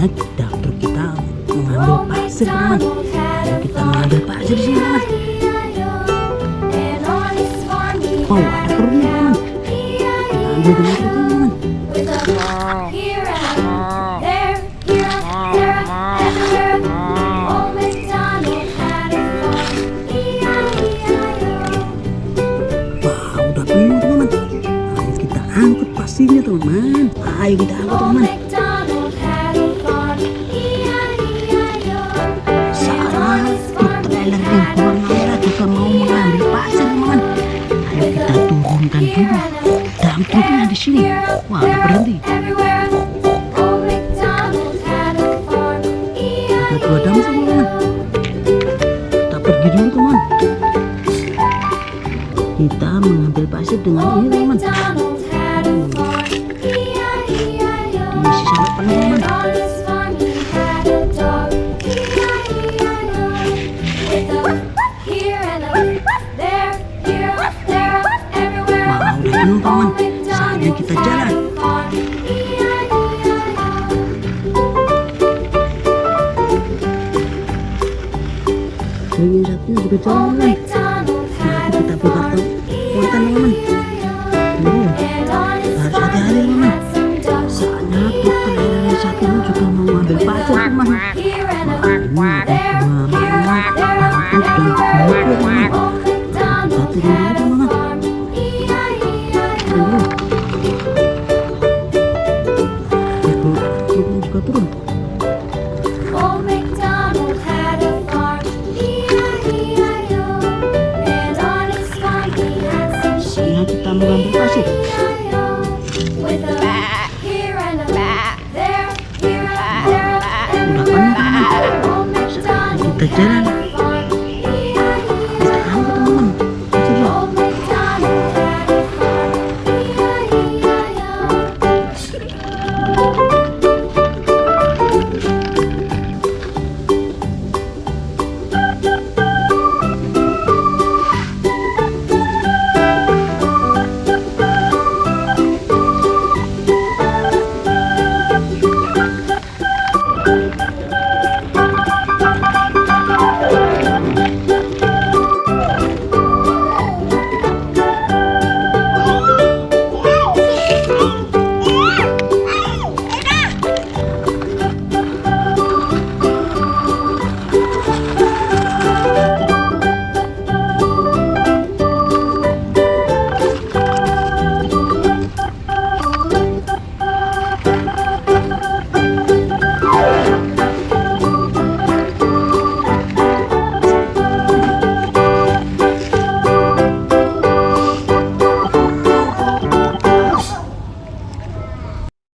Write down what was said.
saatnya dum truk kita mengambil pasir, teman. Ayo kita mengambil pasir di sini, teman. Oh, ada kerumnya, teman. Kita ambil dengan truk ini, teman. Wah, udah penuh, teman. Ayo kita angkut pasirnya, teman. Ayo kita angkut, teman. Yang warna merah juga mau mengambil pasir, teman. Ayo kita turunkan dulu dum truknya di sini. Wah, udah berhenti. Ada 2 dum truk, teman. Kita pergi dulu, teman. Kita mengambil pasir dengan ini, teman. Diisi sampai penuh, teman. Teman, saatnya kita jalan. Ini satunya juga jalan, teman. Mari kita buka konten, teman. Harus hati-hati, teman. Saatnya truk trailer yang satu ini juga mau ambil pasir, teman. Ini ada 2 mainan, angkut dan mobil, teman. Kita turun dulu, teman. Juga turun. Saatnya kita mengambil pasir. Udah penuh, teman. Saatnya kita jalan.